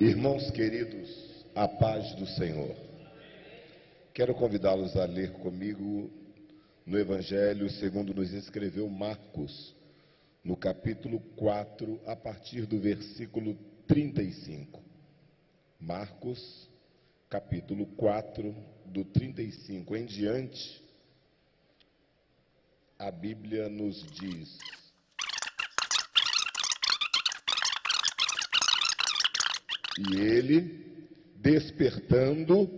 Irmãos queridos, a paz do Senhor. Quero convidá-los a ler comigo no Evangelho segundo nos escreveu Marcos, no capítulo 4, a partir do versículo 35. Marcos, capítulo 4, do 35 em diante, a Bíblia nos diz: E ele, despertando,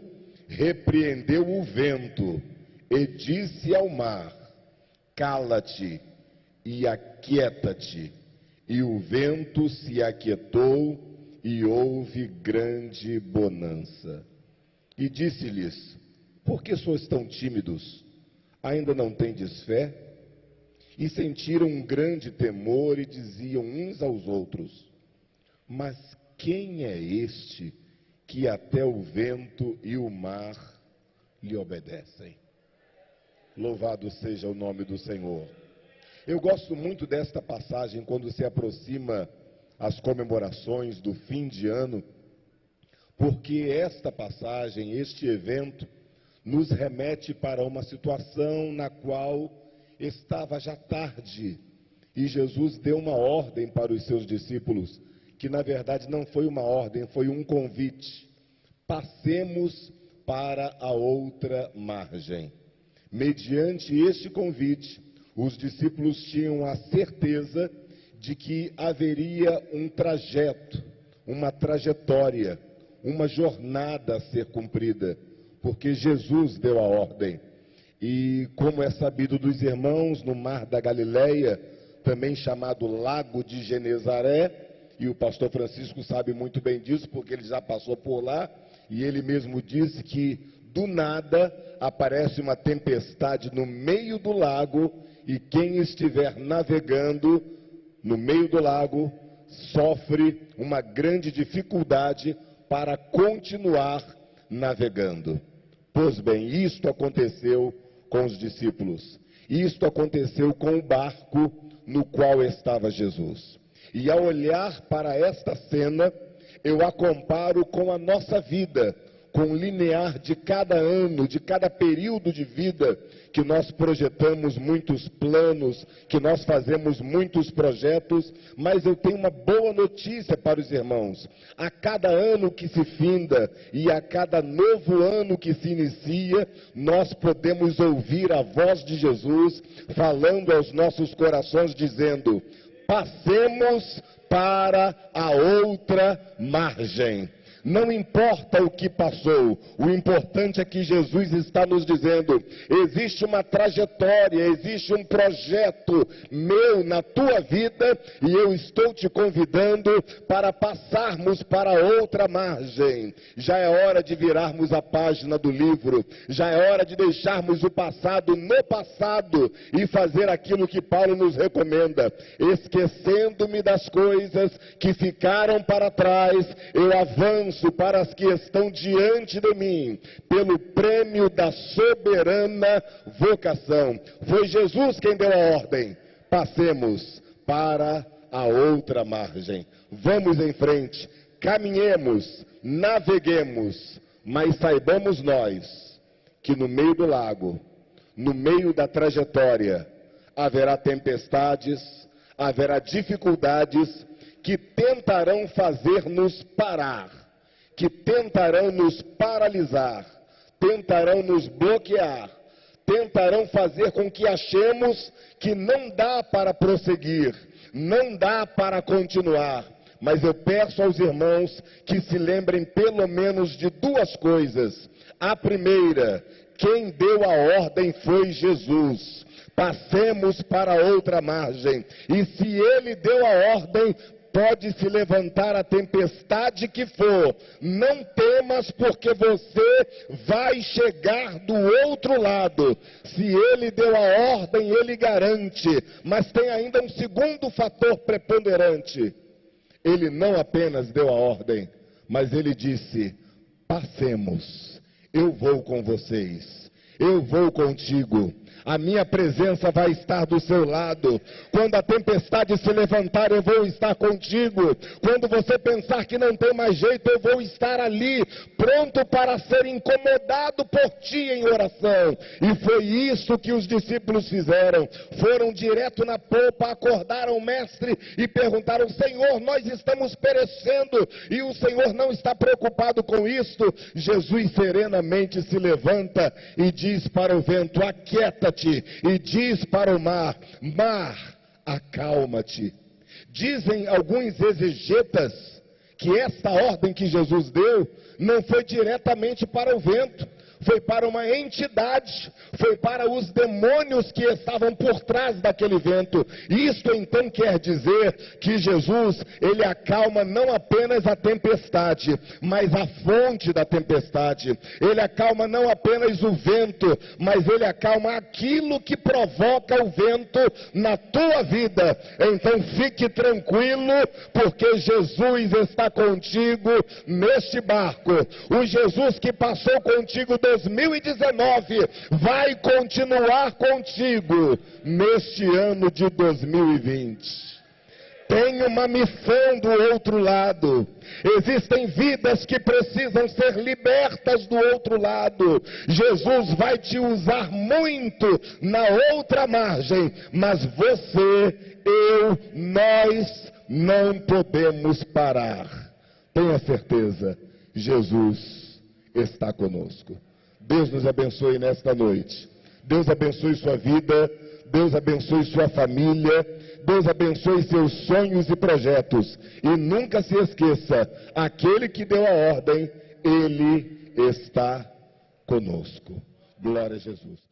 repreendeu o vento e disse ao mar: Cala-te e aquieta-te. E o vento se aquietou e houve grande bonança. E disse-lhes: Por que sois tão tímidos? Ainda não tendes fé? E sentiram um grande temor e diziam uns aos outros: Mas quem é este que até o vento e o mar lhe obedecem? Louvado seja o nome do Senhor. Eu gosto muito desta passagem quando se aproxima as comemorações do fim de ano, porque esta passagem, este evento, nos remete para uma situação na qual estava já tarde e Jesus deu uma ordem para os seus discípulos, que na verdade não foi uma ordem, foi um convite: passemos para a outra margem. Mediante este convite, os discípulos tinham a certeza de que haveria um trajeto, uma trajetória, uma jornada a ser cumprida, porque Jesus deu a ordem. E como é sabido dos irmãos, no mar da Galileia, também chamado Lago de Genezaré, e o pastor Francisco sabe muito bem disso, porque ele já passou por lá, e ele mesmo disse que do nada aparece uma tempestade no meio do lago, e quem estiver navegando no meio do lago sofre uma grande dificuldade para continuar navegando. Pois bem, isto aconteceu com os discípulos, isto aconteceu com o barco no qual estava Jesus. E ao olhar para esta cena, eu a comparo com a nossa vida, com o linear de cada ano, de cada período de vida, que nós projetamos muitos planos, que nós fazemos muitos projetos, mas eu tenho uma boa notícia para os irmãos: a cada ano que se finda e a cada novo ano que se inicia, nós podemos ouvir a voz de Jesus falando aos nossos corações, dizendo: passemos para a outra margem. Não importa o que passou, o importante é que Jesus está nos dizendo: existe uma trajetória, existe um projeto meu na tua vida, e eu estou te convidando para passarmos para outra margem. Já é hora de virarmos a página do livro, já é hora de deixarmos o passado no passado e fazer aquilo que Paulo nos recomenda: esquecendo-me das coisas que ficaram para trás, eu avanço para as que estão diante de mim, pelo prêmio da soberana vocação. Foi Jesus quem deu a ordem: passemos para a outra margem. Vamos em frente, caminhemos, naveguemos, mas saibamos nós que no meio do lago, no meio da trajetória, haverá tempestades, haverá dificuldades que tentarão fazer-nos parar, que tentarão nos paralisar, tentarão nos bloquear, tentarão fazer com que achemos que não dá para prosseguir, não dá para continuar. Mas eu peço aos irmãos que se lembrem pelo menos de duas coisas. A primeira: quem deu a ordem foi Jesus. Passemos para outra margem. E se ele deu a ordem, pode se levantar a tempestade que for, não temas, porque você vai chegar do outro lado. Se ele deu a ordem, ele garante. Mas tem ainda um segundo fator preponderante: ele não apenas deu a ordem, mas ele disse: passemos, eu vou com vocês. eu vou contigo. A minha presença vai estar do seu lado. Quando a tempestade se levantar, eu vou estar contigo. Quando você pensar que não tem mais jeito, eu vou estar ali, pronto para ser incomodado por ti em oração. E foi isso que os discípulos fizeram. Foram direto na popa, acordaram o mestre e perguntaram: Senhor, nós estamos perecendo e o Senhor não está preocupado com isto. Jesus serenamente se levanta e diz para o vento: aquieta-te, e diz para o mar: mar, acalma-te. Dizem alguns exegetas que esta ordem que Jesus deu não foi diretamente para o vento, foi para uma entidade, foi para os demônios que estavam por trás daquele vento. Isto então quer dizer que Jesus, ele acalma não apenas a tempestade, mas a fonte da tempestade. Ele acalma não apenas o vento, mas ele acalma aquilo que provoca o vento na tua vida. Então fique tranquilo, porque Jesus está contigo neste barco. O Jesus que passou contigo 2019 vai continuar contigo neste ano de 2020. Tem uma missão do outro lado. Existem vidas que precisam ser libertas do outro lado. Jesus vai te usar muito na outra margem, mas você, nós não podemos parar. Tenha certeza, Jesus está conosco. Deus nos abençoe nesta noite. Deus abençoe sua vida. Deus abençoe sua família. Deus abençoe seus sonhos e projetos. E nunca se esqueça, aquele que deu a ordem, ele está conosco. Glória a Jesus.